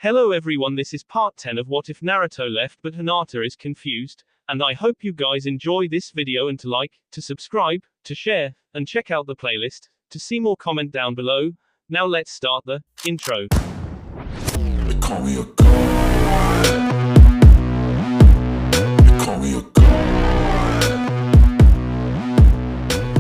Hello everyone, this is part 10 of What If Naruto Left But Hinata Is Confused, and I hope you guys enjoy this video and to like, to subscribe, to share, and check out the playlist, to see more comment down below. Now let's start the intro. They call me a god. They call me a god.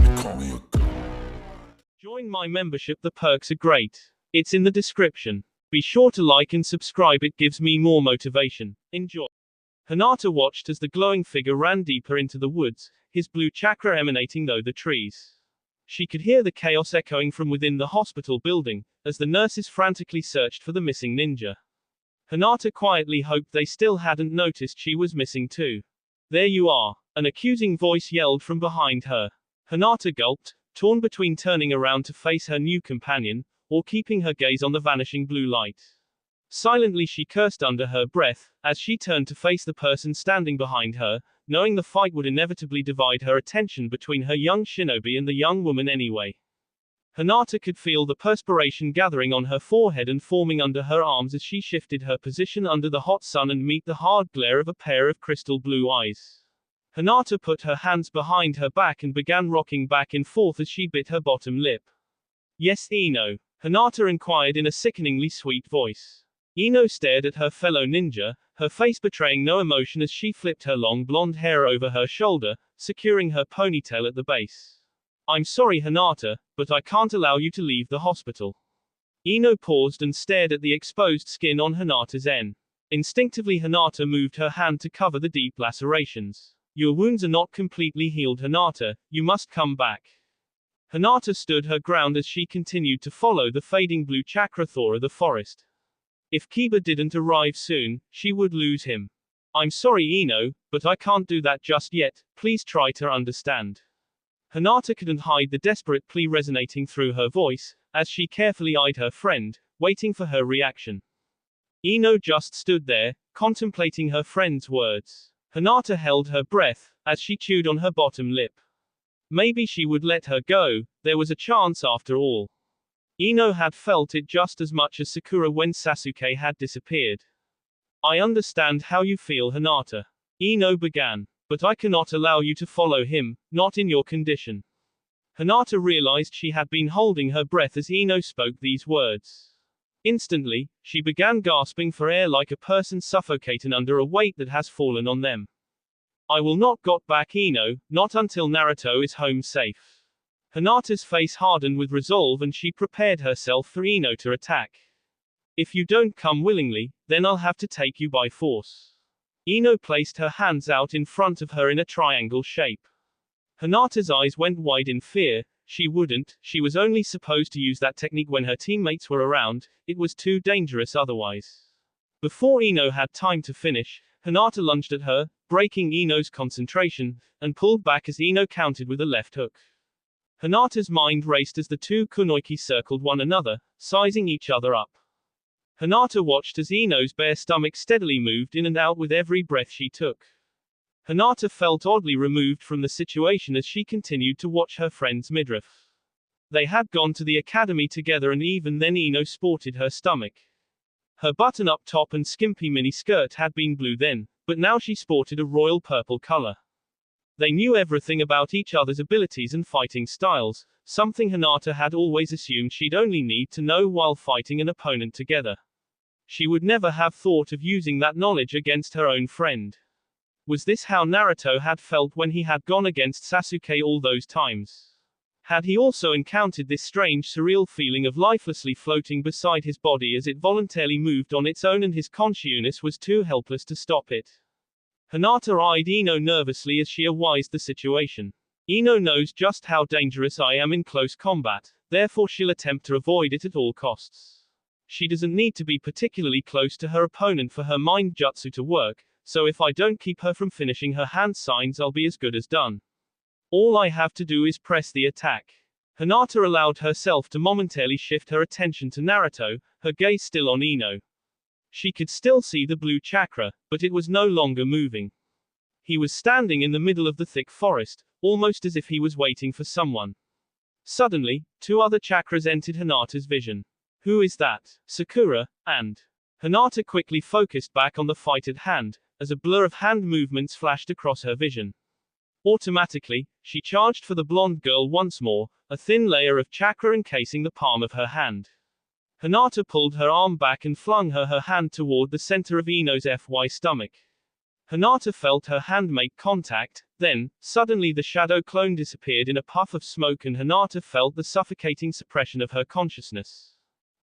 They call me a god. Join my membership, the perks are great. It's in the description. Be sure to like and subscribe, it gives me more motivation. Enjoy. Hinata watched as the glowing figure ran deeper into the woods, his blue chakra emanating through the trees. She could hear the chaos echoing from within the hospital building, as the nurses frantically searched for the missing ninja. Hinata quietly hoped they still hadn't noticed she was missing too. There you are, an accusing voice yelled from behind her. Hinata gulped, torn between turning around to face her new companion, or keeping her gaze on the vanishing blue light. Silently she cursed under her breath, as she turned to face the person standing behind her, knowing the fight would inevitably divide her attention between her young shinobi and the young woman anyway. Hinata could feel the perspiration gathering on her forehead and forming under her arms as she shifted her position under the hot sun and meet the hard glare of a pair of crystal blue eyes. Hinata put her hands behind her back and began rocking back and forth as she bit her bottom lip. Yes, Ino? Hinata inquired in a sickeningly sweet voice. Ino stared at her fellow ninja, her face betraying no emotion as she flipped her long blonde hair over her shoulder, securing her ponytail at the base. I'm sorry, Hinata, but I can't allow you to leave the hospital. Ino paused and stared at the exposed skin on Hinata's en. Instinctively Hinata moved her hand to cover the deep lacerations. Your wounds are not completely healed, Hinata, you must come back. Hinata stood her ground as she continued to follow the fading blue chakra through the forest. If Kiba didn't arrive soon, she would lose him. I'm sorry, Ino, but I can't do that just yet, please try to understand. Hinata couldn't hide the desperate plea resonating through her voice, as she carefully eyed her friend, waiting for her reaction. Ino just stood there, contemplating her friend's words. Hinata held her breath, as she chewed on her bottom lip. Maybe she would let her go, there was a chance after all. Ino had felt it just as much as Sakura when Sasuke had disappeared. I understand how you feel, Hinata. Ino began. But I cannot allow you to follow him, not in your condition. Hinata realized she had been holding her breath as Ino spoke these words. Instantly, she began gasping for air like a person suffocating under a weight that has fallen on them. I will not go back, Ino, not until Naruto is home safe. Hinata's face hardened with resolve and she prepared herself for Ino to attack. If you don't come willingly, then I'll have to take you by force. Ino placed her hands out in front of her in a triangle shape. Hinata's eyes went wide in fear. She wouldn't, she was only supposed to use that technique when her teammates were around, it was too dangerous otherwise. Before Ino had time to finish, Hinata lunged at her, breaking Ino's concentration, and pulled back as Ino countered with a left hook. Hinata's mind raced as the two kunoiki circled one another, sizing each other up. Hinata watched as Ino's bare stomach steadily moved in and out with every breath she took. Hinata felt oddly removed from the situation as she continued to watch her friend's midriff. They had gone to the academy together and even then Ino sported her stomach. Her button-up top and skimpy mini-skirt had been blue then, but now she sported a royal purple color. They knew everything about each other's abilities and fighting styles, something Hinata had always assumed she'd only need to know while fighting an opponent together. She would never have thought of using that knowledge against her own friend. Was this how Naruto had felt when he had gone against Sasuke all those times? Had he also encountered this strange surreal feeling of lifelessly floating beside his body as it voluntarily moved on its own and his consciousness was too helpless to stop it? Hinata eyed Ino nervously as she realized the situation. Ino knows just how dangerous I am in close combat, therefore she'll attempt to avoid it at all costs. She doesn't need to be particularly close to her opponent for her mind jutsu to work, so if I don't keep her from finishing her hand signs I'll be as good as done. All I have to do is press the attack. Hinata allowed herself to momentarily shift her attention to Naruto, her gaze still on Ino. She could still see the blue chakra, but it was no longer moving. He was standing in the middle of the thick forest, almost as if he was waiting for someone. Suddenly, two other chakras entered Hinata's vision. Who is that? Sakura, and Hinata quickly focused back on the fight at hand, as a blur of hand movements flashed across her vision. Automatically, she charged for the blonde girl once more, a thin layer of chakra encasing the palm of her hand. Hinata pulled her arm back and flung her hand toward the center of Ino's stomach. Hinata felt her hand make contact, then, suddenly the shadow clone disappeared in a puff of smoke and Hinata felt the suffocating suppression of her consciousness.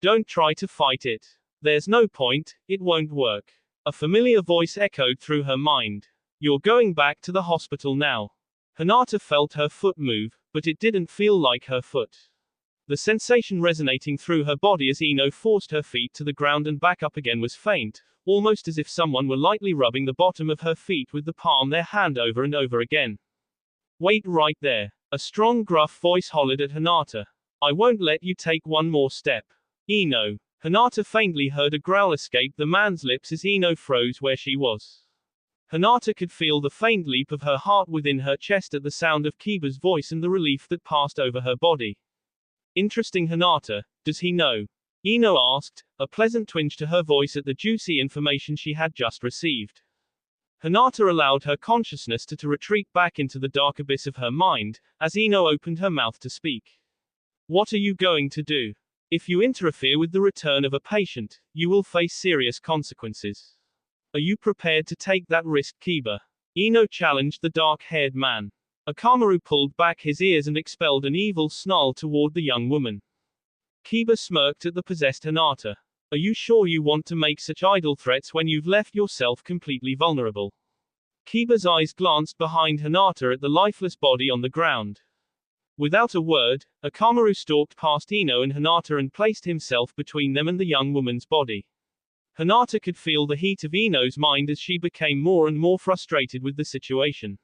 Don't try to fight it. There's no point, it won't work. A familiar voice echoed through her mind. You're going back to the hospital now. Hinata felt her foot move, but it didn't feel like her foot. The sensation resonating through her body as Ino forced her feet to the ground and back up again was faint, almost as if someone were lightly rubbing the bottom of her feet with the palm of their hand over and over again. Wait right there. A strong gruff voice hollered at Hinata. I won't let you take one more step. Ino. Hinata faintly heard a growl escape the man's lips as Ino froze where she was. Hinata could feel the faint leap of her heart within her chest at the sound of Kiba's voice and the relief that passed over her body. Interesting, Hinata, does he know? Ino asked, a pleasant twinge to her voice at the juicy information she had just received. Hinata allowed her consciousness to retreat back into the dark abyss of her mind, as Ino opened her mouth to speak. What are you going to do? If you interfere with the return of a patient, you will face serious consequences. Are you prepared to take that risk, Kiba? Ino challenged the dark-haired man. Akamaru pulled back his ears and expelled an evil snarl toward the young woman. Kiba smirked at the possessed Hinata. Are you sure you want to make such idle threats when you've left yourself completely vulnerable? Kiba's eyes glanced behind Hinata at the lifeless body on the ground. Without a word, Akamaru stalked past Ino and Hinata and placed himself between them and the young woman's body. Hinata could feel the heat of Ino's mind as she became more and more frustrated with the situation.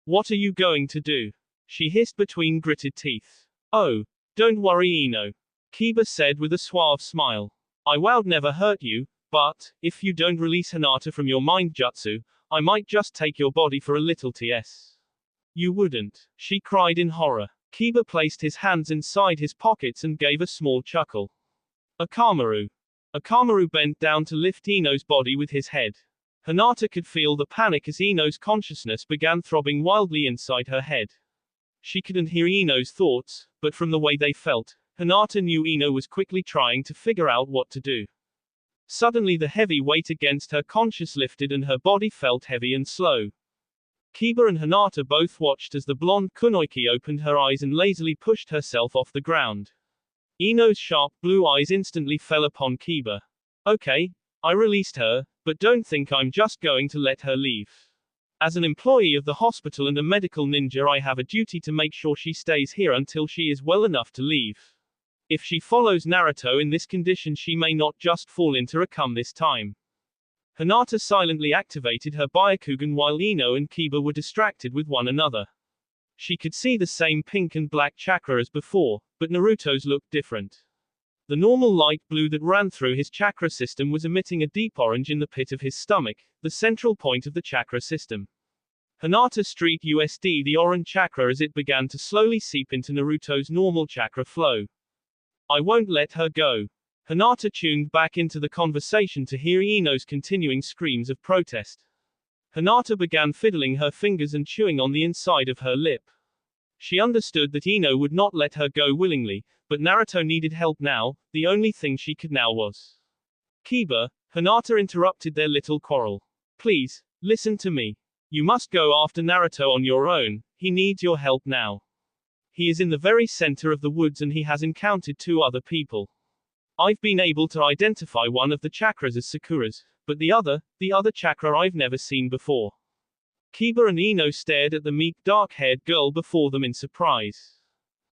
What are you going to do? She hissed between gritted teeth. Oh, don't worry, Ino. Kiba said with a suave smile. I vowed never hurt you, but, if you don't release Hinata from your mind jutsu, I might just take your body for a little ts. You wouldn't, she cried in horror. Kiba placed his hands inside his pockets and gave a small chuckle. Akamaru. Akamaru bent down to lift Ino's body with his head. Hinata could feel the panic as Ino's consciousness began throbbing wildly inside her head. She couldn't hear Ino's thoughts, but from the way they felt, Hinata knew Ino was quickly trying to figure out what to do. Suddenly the heavy weight against her conscience lifted and her body felt heavy and slow. Kiba and Hinata both watched as the blonde kunoichi opened her eyes and lazily pushed herself off the ground. Ino's sharp blue eyes instantly fell upon Kiba. Okay, I released her, but don't think I'm just going to let her leave. As an employee of the hospital and a medical ninja, I have a duty to make sure she stays here until she is well enough to leave. If she follows Naruto in this condition, she may not just fall into a coma this time. Hinata silently activated her Byakugan while Ino and Kiba were distracted with one another. She could see the same pink and black chakra as before, but Naruto's looked different. The normal light blue that ran through his chakra system was emitting a deep orange in the pit of his stomach, the central point of the chakra system. Hinata Street USD the orange chakra as it began to slowly seep into Naruto's normal chakra flow. I won't let her go. Hinata tuned back into the conversation to hear Ino's continuing screams of protest. Hinata began fiddling her fingers and chewing on the inside of her lip. She understood that Ino would not let her go willingly, but Naruto needed help now, the only thing she could now was. Kiba, Hinata interrupted their little quarrel. Please, listen to me. You must go after Naruto on your own, he needs your help now. He is in the very center of the woods and he has encountered 2 other people. I've been able to identify one of the chakras as Sakura's, but the other chakra I've never seen before. Kiba and Ino stared at the meek dark-haired girl before them in surprise.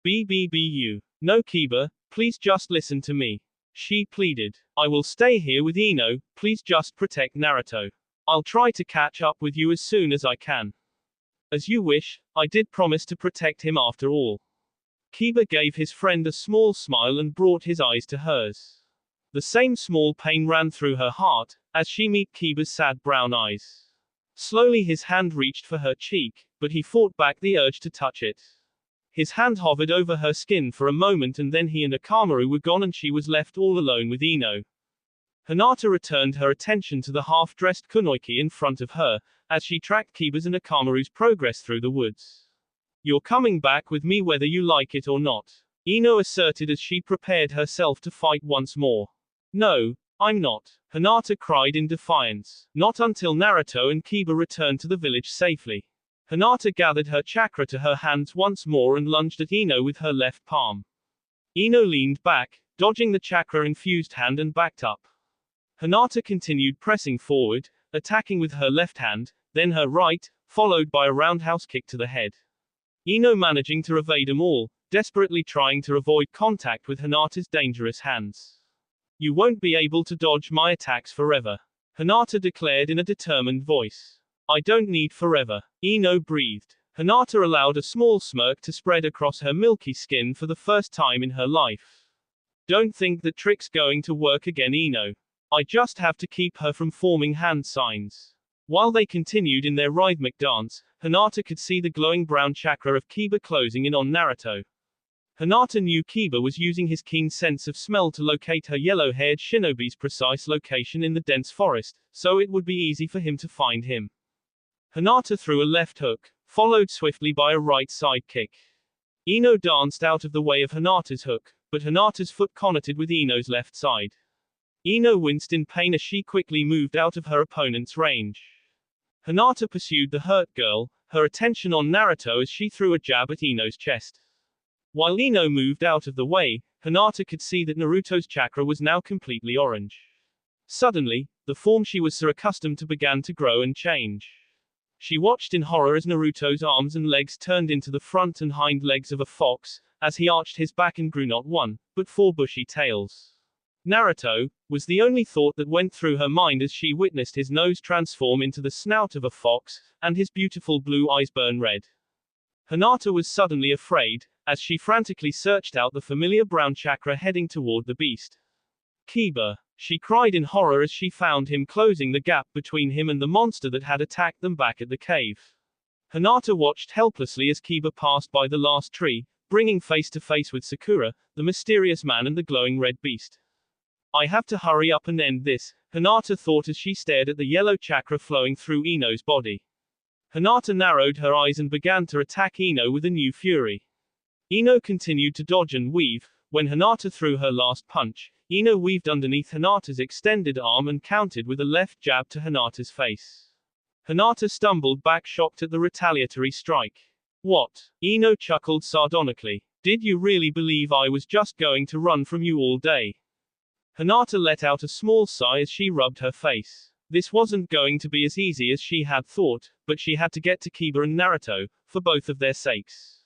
BBBU. No Kiba, please just listen to me. She pleaded. I will stay here with Ino, please just protect Naruto. I'll try to catch up with you as soon as I can. As you wish, I did promise to protect him after all. Kiba gave his friend a small smile and brought his eyes to hers. The same small pain ran through her heart, as she met Kiba's sad brown eyes. Slowly his hand reached for her cheek, but he fought back the urge to touch it. His hand hovered over her skin for a moment and then he and Akamaru were gone and she was left all alone with Ino. Hinata returned her attention to the half-dressed kunoichi in front of her, as she tracked Kiba's and Akamaru's progress through the woods. You're coming back with me whether you like it or not, Ino asserted as she prepared herself to fight once more. No, I'm not, Hinata cried in defiance. Not until Naruto and Kiba returned to the village safely. Hinata gathered her chakra to her hands once more and lunged at Ino with her left palm. Ino leaned back, dodging the chakra-infused hand and backed up. Hinata continued pressing forward, attacking with her left hand, then her right, followed by a roundhouse kick to the head. Ino managing to evade them all, desperately trying to avoid contact with Hinata's dangerous hands. You won't be able to dodge my attacks forever, Hinata declared in a determined voice. I don't need forever, Ino breathed. Hinata allowed a small smirk to spread across her milky skin for the first time in her life. Don't think that trick's going to work again, Ino. I just have to keep her from forming hand signs. While they continued in their rhythmic dance, Hinata could see the glowing brown chakra of Kiba closing in on Naruto. Hinata knew Kiba was using his keen sense of smell to locate her yellow-haired shinobi's precise location in the dense forest, so it would be easy for him to find him. Hinata threw a left hook, followed swiftly by a right side kick. Ino danced out of the way of Hinata's hook, but Hinata's foot connected with Ino's left side. Ino winced in pain as she quickly moved out of her opponent's range. Hinata pursued the hurt girl, her attention on Naruto as she threw a jab at Ino's chest. While Ino moved out of the way, Hinata could see that Naruto's chakra was now completely orange. Suddenly, the form she was so accustomed to began to grow and change. She watched in horror as Naruto's arms and legs turned into the front and hind legs of a fox, as he arched his back and grew not one, but 4 bushy tails. Naruto, was the only thought that went through her mind as she witnessed his nose transform into the snout of a fox, and his beautiful blue eyes burn red. Hinata was suddenly afraid, as she frantically searched out the familiar brown chakra heading toward the beast. Kiba, she cried in horror as she found him closing the gap between him and the monster that had attacked them back at the cave. Hinata watched helplessly as Kiba passed by the last tree, bringing face to face with Sakura, the mysterious man and the glowing red beast. I have to hurry up and end this, Hinata thought as she stared at the yellow chakra flowing through Ino's body. Hinata narrowed her eyes and began to attack Ino with a new fury. Ino continued to dodge and weave. When Hinata threw her last punch, Ino weaved underneath Hinata's extended arm and countered with a left jab to Hinata's face. Hinata stumbled back shocked at the retaliatory strike. What? Ino chuckled sardonically. Did you really believe I was just going to run from you all day? Hinata let out a small sigh as she rubbed her face. This wasn't going to be as easy as she had thought, but she had to get to Kiba and Naruto, for both of their sakes.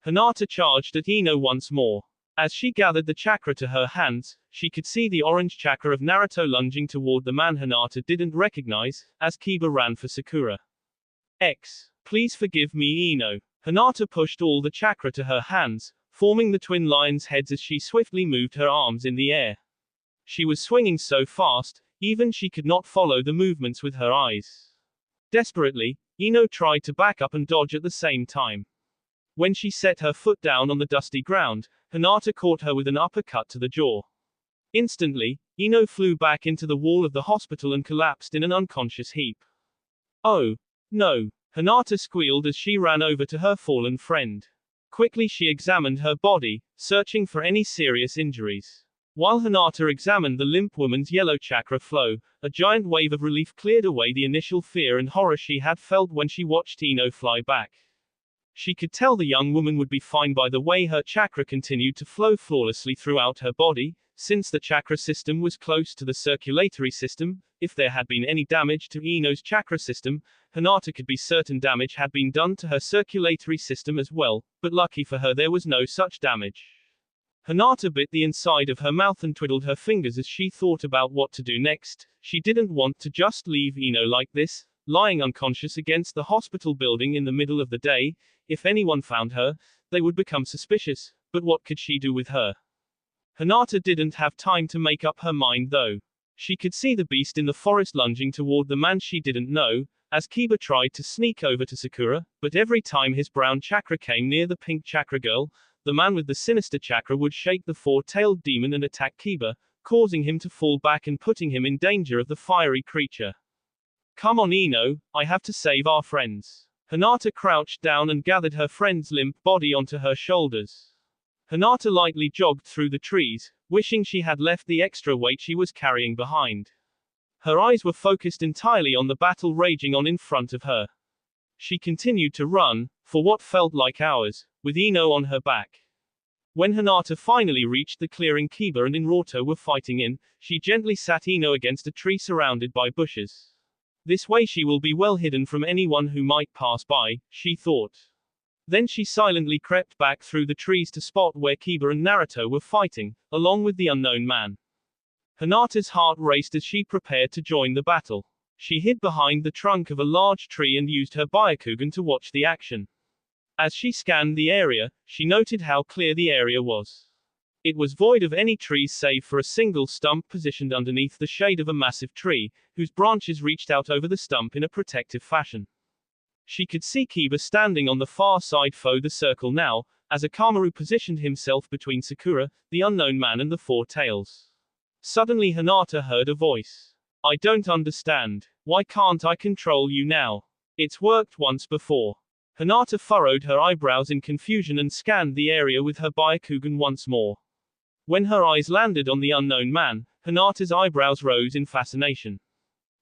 Hinata charged at Ino once more. As she gathered the chakra to her hands, she could see the orange chakra of Naruto lunging toward the man Hinata didn't recognize, as Kiba ran for Sakura. Please forgive me, Ino. Hinata pushed all the chakra to her hands, forming the twin lions' heads as she swiftly moved her arms in the air. She was swinging so fast, even she could not follow the movements with her eyes. Desperately, Ino tried to back up and dodge at the same time. When she set her foot down on the dusty ground, Hinata caught her with an uppercut to the jaw. Instantly, Ino flew back into the wall of the hospital and collapsed in an unconscious heap. Oh, no, Hinata squealed as she ran over to her fallen friend. Quickly she examined her body, searching for any serious injuries. While Hinata examined the limp woman's yellow chakra flow, a giant wave of relief cleared away the initial fear and horror she had felt when she watched Ino fly back. She could tell the young woman would be fine by the way her chakra continued to flow flawlessly throughout her body. Since the chakra system was close to the circulatory system, if there had been any damage to Ino's chakra system, Hinata could be certain damage had been done to her circulatory system as well, but lucky for her there was no such damage. Hinata bit the inside of her mouth and twiddled her fingers as she thought about what to do next. She didn't want to just leave Ino like this, lying unconscious against the hospital building in the middle of the day. If anyone found her, they would become suspicious, but what could she do with her? Hinata didn't have time to make up her mind though. She could see the beast in the forest lunging toward the man she didn't know, as Kiba tried to sneak over to Sakura, but every time his brown chakra came near the pink chakra girl, the man with the sinister chakra would shake the 4-tailed demon and attack Kiba, causing him to fall back and putting him in danger of the fiery creature. Come on Ino, I have to save our friends. Hinata crouched down and gathered her friend's limp body onto her shoulders. Hinata lightly jogged through the trees, wishing she had left the extra weight she was carrying behind. Her eyes were focused entirely on the battle raging on in front of her. She continued to run, for what felt like hours, with Ino on her back. When Hinata finally reached the clearing Kiba and Naruto were fighting in, she gently sat Ino against a tree surrounded by bushes. This way she will be well hidden from anyone who might pass by, she thought. Then she silently crept back through the trees to spot where Kiba and Naruto were fighting, along with the unknown man. Hinata's heart raced as she prepared to join the battle. She hid behind the trunk of a large tree and used her Byakugan to watch the action. As she scanned the area, she noted how clear the area was. It was void of any trees save for a single stump positioned underneath the shade of a massive tree, whose branches reached out over the stump in a protective fashion. She could see Kiba standing on the far side of the circle now, as Akamaru positioned himself between Sakura, the unknown man and the four tails. Suddenly Hinata heard a voice. I don't understand. Why can't I control you now? It's worked once before. Hinata furrowed her eyebrows in confusion and scanned the area with her Byakugan once more. When her eyes landed on the unknown man, Hinata's eyebrows rose in fascination.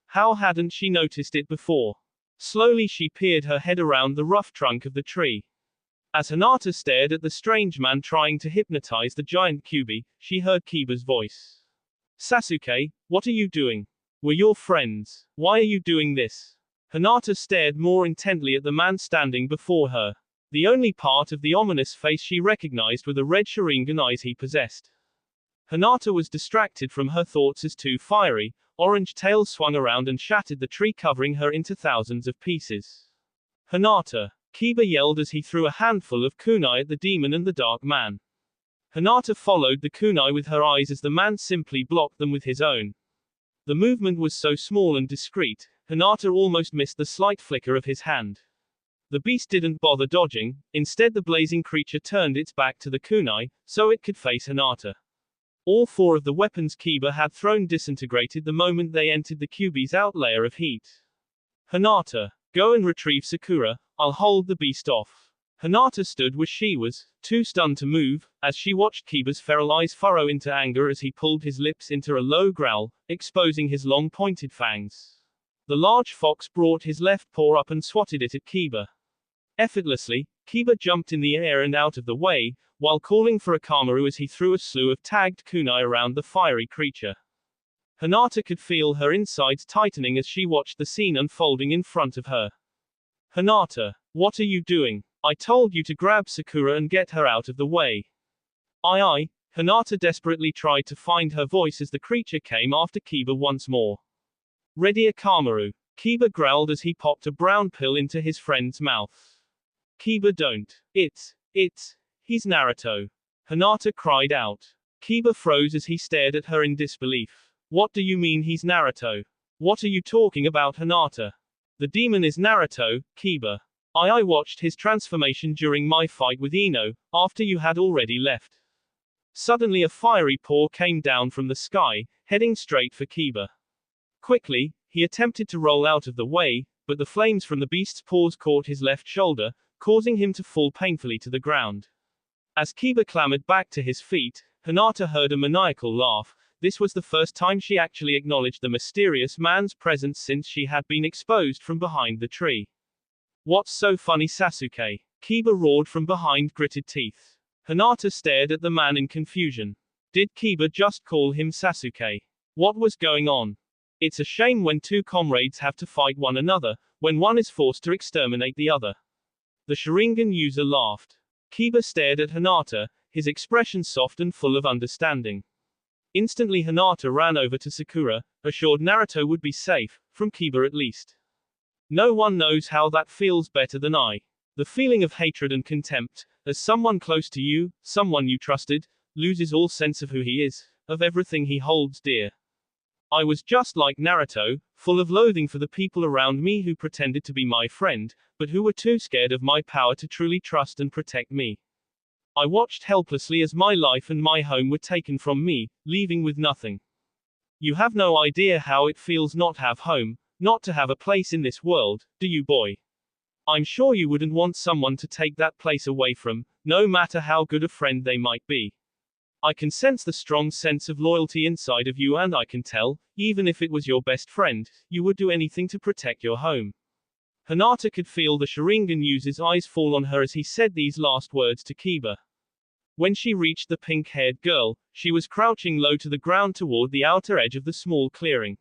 How hadn't she noticed it before? Slowly she peered her head around the rough trunk of the tree. As Hinata stared at the strange man trying to hypnotize the giant Kyuubi, she heard Kiba's voice. Sasuke, what are you doing? We're your friends. Why are you doing this? Hinata stared more intently at the man standing before her. The only part of the ominous face she recognized were the red Sharingan eyes he possessed. Hinata was distracted from her thoughts as two fiery, orange tails swung around and shattered the tree, covering her into thousands of pieces. Hinata! Kiba yelled as he threw a handful of kunai at the demon and the dark man. Hinata followed the kunai with her eyes as the man simply blocked them with his own. The movement was so small and discreet, Hinata almost missed the slight flicker of his hand. The beast didn't bother dodging, instead the blazing creature turned its back to the kunai, so it could face Hinata. All four of the weapons Kiba had thrown disintegrated the moment they entered the Kyuubi's out layer of heat. Hinata, go and retrieve Sakura, I'll hold the beast off. Hinata stood where she was, too stunned to move, as she watched Kiba's feral eyes furrow into anger as he pulled his lips into a low growl, exposing his long pointed fangs. The large fox brought his left paw up and swatted it at Kiba. Effortlessly, Kiba jumped in the air and out of the way, while calling for Akamaru as he threw a slew of tagged kunai around the fiery creature. Hinata could feel her insides tightening as she watched the scene unfolding in front of her. Hinata, what are you doing? I told you to grab Sakura and get her out of the way. Aye. Hinata desperately tried to find her voice as the creature came after Kiba once more. Ready Akamaru. Kiba growled as he popped a brown pill into his friend's mouth. Kiba don't. He's Naruto. Hinata cried out. Kiba froze as he stared at her in disbelief. What do you mean he's Naruto? What are you talking about Hinata? The demon is Naruto, Kiba. I watched his transformation during my fight with Ino, after you had already left. Suddenly a fiery paw came down from the sky, heading straight for Kiba. Quickly, he attempted to roll out of the way, but the flames from the beast's paws caught his left shoulder, causing him to fall painfully to the ground. As Kiba clambered back to his feet, Hinata heard a maniacal laugh. This was the first time she actually acknowledged the mysterious man's presence since she had been exposed from behind the tree. What's so funny Sasuke? Kiba roared from behind gritted teeth. Hinata stared at the man in confusion. Did Kiba just call him Sasuke? What was going on? It's a shame when two comrades have to fight one another, when one is forced to exterminate the other. The Sharingan user laughed. Kiba stared at Hinata, his expression soft and full of understanding. Instantly Hinata ran over to Sakura, assured Naruto would be safe, from Kiba at least. No one knows how that feels better than I. The feeling of hatred and contempt, as someone close to you, someone you trusted, loses all sense of who he is, of everything he holds dear. I was just like Naruto, full of loathing for the people around me who pretended to be my friend, but who were too scared of my power to truly trust and protect me. I watched helplessly as my life and my home were taken from me, leaving with nothing. You have no idea how it feels not have home, not to have a place in this world, do you, boy? I'm sure you wouldn't want someone to take that place away from, no matter how good a friend they might be. I can sense the strong sense of loyalty inside of you, and I can tell, even if it was your best friend, you would do anything to protect your home. Hinata could feel the Sharingan user's eyes fall on her as he said these last words to Kiba. When she reached the pink-haired girl, she was crouching low to the ground toward the outer edge of the small clearing.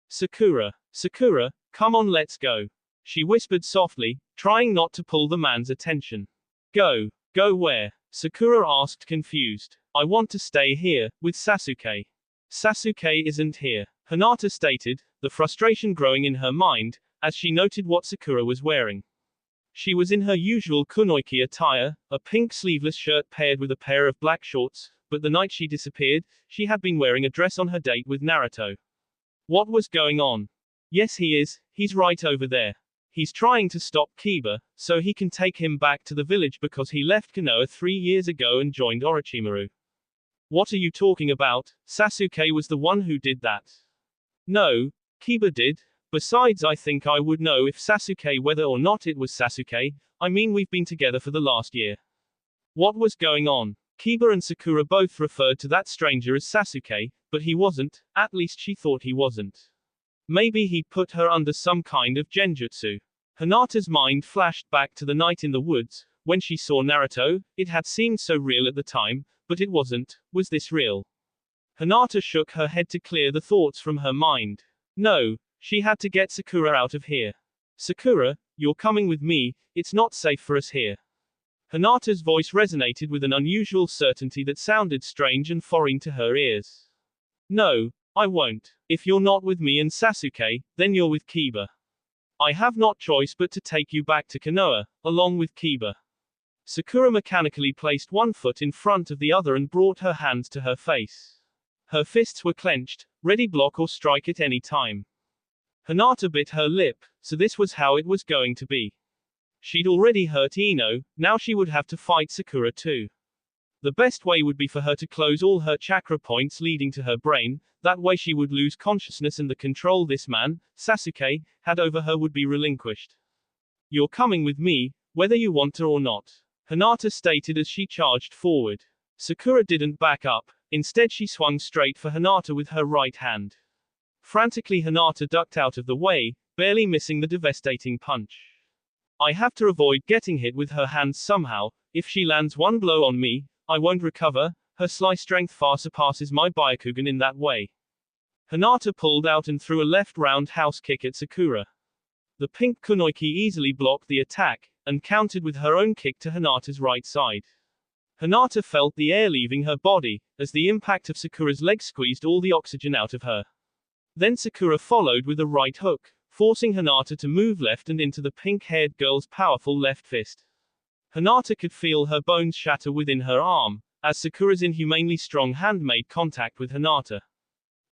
Sakura, Sakura, come on, let's go. She whispered softly, trying not to pull the man's attention. Go. Go where? Sakura asked, confused. I want to stay here, with Sasuke. Sasuke isn't here, Hinata stated, the frustration growing in her mind, as she noted what Sakura was wearing. She was in her usual kunoichi attire, a pink sleeveless shirt paired with a pair of black shorts, but the night she disappeared, she had been wearing a dress on her date with Naruto. What was going on? Yes, he's right over there. He's trying to stop Kiba, so he can take him back to the village because he left Konoha 3 years ago and joined Orochimaru. What are you talking about? Sasuke was the one who did that. No, Kiba did. Besides, I think I would know if Sasuke, whether or not it was Sasuke. I mean, we've been together for the last year. What was going on? Kiba and Sakura both referred to that stranger as Sasuke, but he wasn't, at least she thought he wasn't. Maybe he put her under some kind of genjutsu. Hinata's mind flashed back to the night in the woods, when she saw Naruto. It had seemed so real at the time, but it wasn't. Was this real? Hinata shook her head to clear the thoughts from her mind. No, she had to get Sakura out of here. Sakura, you're coming with me, it's not safe for us here. Hinata's voice resonated with an unusual certainty that sounded strange and foreign to her ears. No, I won't. If you're not with me and Sasuke, then you're with Kiba. I have not choice but to take you back to Konoha, along with Kiba. Sakura mechanically placed one foot in front of the other and brought her hands to her face. Her fists were clenched, ready block or strike at any time. Hinata bit her lip, so this was how it was going to be. She'd already hurt Ino, now she would have to fight Sakura too. The best way would be for her to close all her chakra points leading to her brain, that way she would lose consciousness and the control this man, Sasuke, had over her would be relinquished. You're coming with me, whether you want to or not, Hinata stated as she charged forward. Sakura didn't back up, instead she swung straight for Hinata with her right hand. Frantically Hinata ducked out of the way, barely missing the devastating punch. I have to avoid getting hit with her hands somehow. If she lands one blow on me, I won't recover. Her sly strength far surpasses my Byakugan in that way. Hinata pulled out and threw a left roundhouse kick at Sakura. The pink kunoichi easily blocked the attack, and countered with her own kick to Hinata's right side. Hinata felt the air leaving her body, as the impact of Sakura's leg squeezed all the oxygen out of her. Then Sakura followed with a right hook, forcing Hinata to move left and into the pink-haired girl's powerful left fist. Hinata could feel her bones shatter within her arm, as Sakura's inhumanely strong hand made contact with Hinata.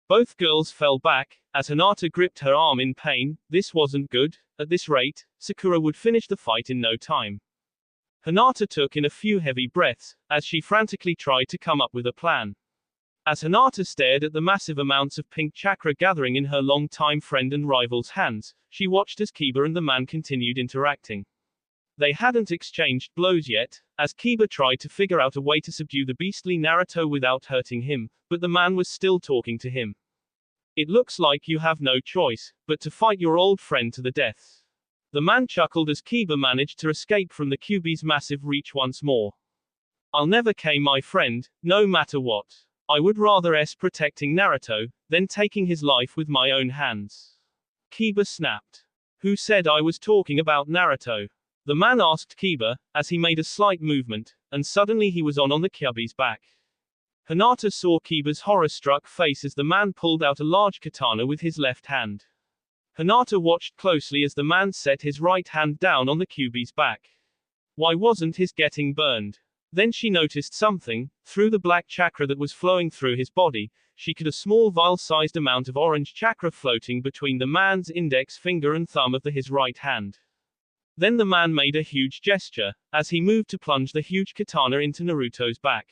Both girls fell back, as Hinata gripped her arm in pain. This wasn't good. At this rate, Sakura would finish the fight in no time. Hinata took in a few heavy breaths, as she frantically tried to come up with a plan. As Hinata stared at the massive amounts of pink chakra gathering in her long-time friend and rival's hands, she watched as Kiba and the man continued interacting. They hadn't exchanged blows yet, as Kiba tried to figure out a way to subdue the beastly Naruto without hurting him, but the man was still talking to him. It looks like you have no choice, but to fight your old friend to the death. The man chuckled as Kiba managed to escape from the Kyuubi's massive reach once more. I'll never kill my friend, no matter what. I would rather protecting Naruto, than taking his life with my own hands. Kiba snapped. Who said I was talking about Naruto? The man asked Kiba, as he made a slight movement, and suddenly he was on the Kyuubi's back. Hinata saw Kiba's horror-struck face as the man pulled out a large katana with his left hand. Hinata watched closely as the man set his right hand down on the Kyuubi's back. Why wasn't his getting burned? Then she noticed something. Through the black chakra that was flowing through his body, she could a small vial-sized amount of orange chakra floating between the man's index finger and thumb of his right hand. Then the man made a huge gesture, as he moved to plunge the huge katana into Naruto's back.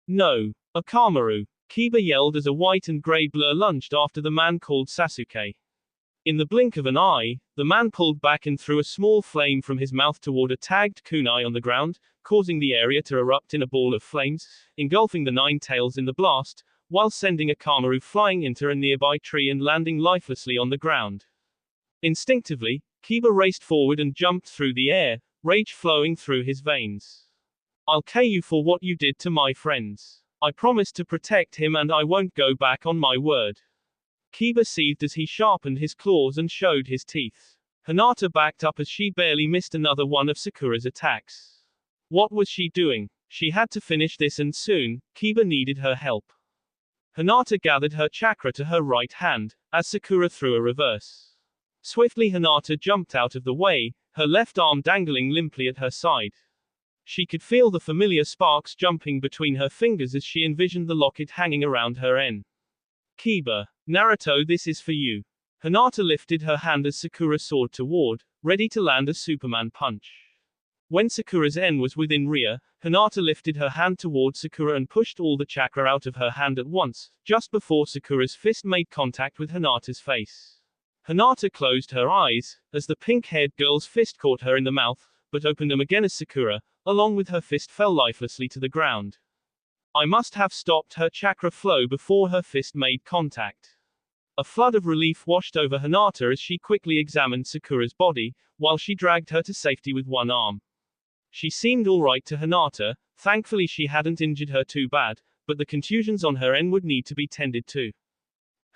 No! Akamaru! Kiba yelled as a white and gray blur lunged after the man called Sasuke. In the blink of an eye, the man pulled back and threw a small flame from his mouth toward a tagged kunai on the ground, causing the area to erupt in a ball of flames, engulfing the nine tails in the blast, while sending Akamaru flying into a nearby tree and landing lifelessly on the ground. Instinctively, Kiba raced forward and jumped through the air, rage flowing through his veins. I'll pay you for what you did to my friends. I promise to protect him and I won't go back on my word. Kiba seethed as he sharpened his claws and showed his teeth. Hinata backed up as she barely missed another one of Sakura's attacks. What was she doing? She had to finish this and soon. Kiba needed her help. Hinata gathered her chakra to her right hand, as Sakura threw a reverse. Swiftly Hinata jumped out of the way, her left arm dangling limply at her side. She could feel the familiar sparks jumping between her fingers as she envisioned the locket hanging around her en. Kiba. Naruto, this is for you. Hinata lifted her hand as Sakura soared toward, ready to land a Superman punch. When Sakura's en was within rear, Hinata lifted her hand toward Sakura and pushed all the chakra out of her hand at once, just before Sakura's fist made contact with Hinata's face. Hinata closed her eyes, as the pink-haired girl's fist caught her in the mouth, but opened them again as Sakura, along with her fist, fell lifelessly to the ground. I must have stopped her chakra flow before her fist made contact. A flood of relief washed over Hinata as she quickly examined Sakura's body, while she dragged her to safety with one arm. She seemed alright to Hinata, thankfully she hadn't injured her too bad, but the contusions on her en would need to be tended to.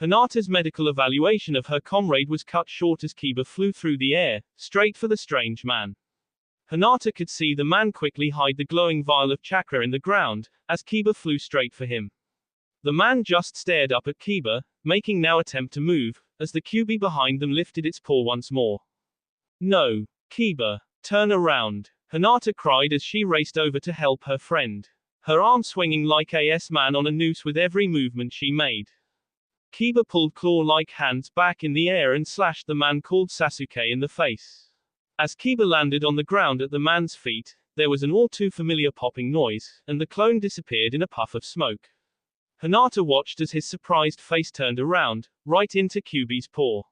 Hinata's medical evaluation of her comrade was cut short as Kiba flew through the air, straight for the strange man. Hinata could see the man quickly hide the glowing vial of chakra in the ground, as Kiba flew straight for him. The man just stared up at Kiba, making no attempt to move, as the Kyuubi behind them lifted its paw once more. No! Kiba! Turn around! Hinata cried as she raced over to help her friend. Her arm swinging like a S-man on a noose with every movement she made. Kiba pulled claw-like hands back in the air and slashed the man called Sasuke in the face. As Kiba landed on the ground at the man's feet, there was an all-too-familiar popping noise, and the clone disappeared in a puff of smoke. Hinata watched as his surprised face turned around, right into Kyuubi's paw.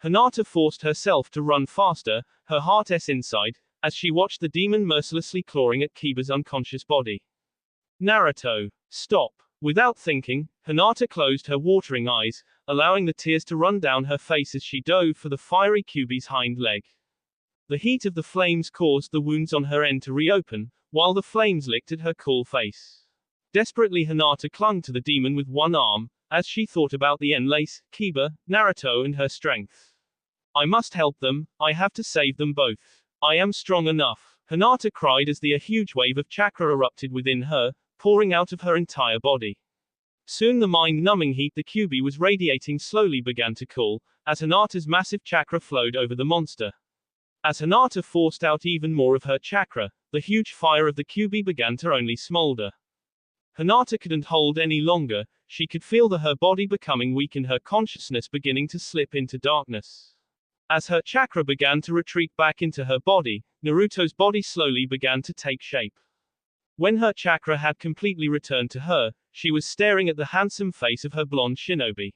Hinata forced herself to run faster, her heart inside, as she watched the demon mercilessly clawing at Kiba's unconscious body. Naruto! Stop! Without thinking, Hinata closed her watering eyes, allowing the tears to run down her face as she dove for the fiery Kyuubi's hind leg. The heat of the flames caused the wounds on her en to reopen, while the flames licked at her cool face. Desperately Hinata clung to the demon with one arm, as she thought about the en-lace, Kiba, Naruto and her strength. I must help them, I have to save them both. I am strong enough. Hinata cried as a huge wave of chakra erupted within her, pouring out of her entire body. Soon the mind-numbing heat the Kyuubi was radiating slowly began to cool, as Hinata's massive chakra flowed over the monster. As Hinata forced out even more of her chakra, the huge fire of the Kyuubi began to only smolder. Hinata couldn't hold any longer, she could feel her body becoming weak and her consciousness beginning to slip into darkness. As her chakra began to retreat back into her body, Naruto's body slowly began to take shape. When her chakra had completely returned to her, she was staring at the handsome face of her blonde shinobi.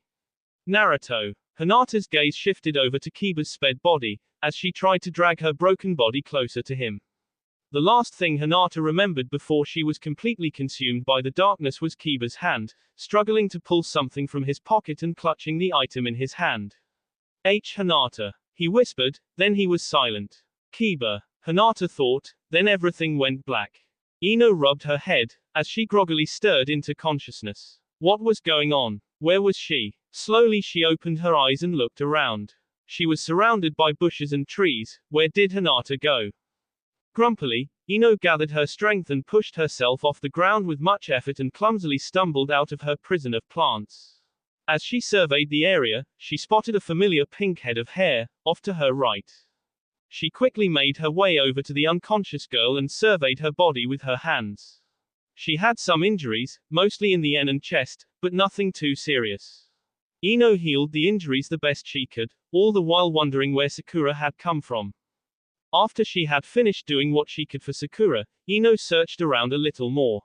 Naruto. Hinata's gaze shifted over to Kiba's sped body, as she tried to drag her broken body closer to him. The last thing Hinata remembered before she was completely consumed by the darkness was Kiba's hand, struggling to pull something from his pocket and clutching the item in his hand. Hinata. He whispered, then he was silent. Kiba. Hinata thought, then everything went black. Ino rubbed her head, as she groggily stirred into consciousness. What was going on? Where was she? Slowly she opened her eyes and looked around. She was surrounded by bushes and trees. Where did Hinata go? Grumpily, Ino gathered her strength and pushed herself off the ground with much effort and clumsily stumbled out of her prison of plants. As she surveyed the area, she spotted a familiar pink head of hair, off to her right. She quickly made her way over to the unconscious girl and surveyed her body with her hands. She had some injuries, mostly in the en and chest, but nothing too serious. Ino healed the injuries the best she could, all the while wondering where Sakura had come from. After she had finished doing what she could for Sakura, Ino searched around a little more.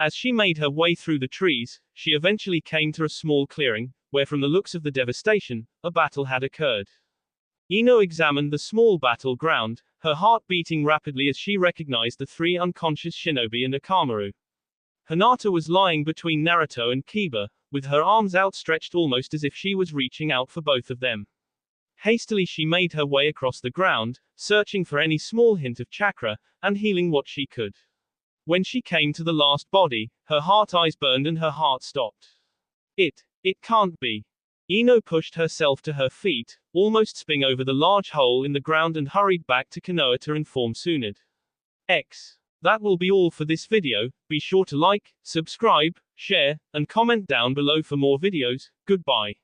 As she made her way through the trees, she eventually came to a small clearing, where from the looks of the devastation, a battle had occurred. Ino examined the small battleground, her heart beating rapidly as she recognized the three unconscious shinobi and Akamaru. Hinata was lying between Naruto and Kiba, with her arms outstretched almost as if she was reaching out for both of them. Hastily she made her way across the ground, searching for any small hint of chakra, and healing what she could. When she came to the last body, her heart eyes burned and her heart stopped. It can't be. Ino pushed herself to her feet, almost spinning over the large hole in the ground and hurried back to Konoha to inform Tsunade. That will be all for this video. Be sure to like, subscribe, share, and comment down below for more videos. Goodbye.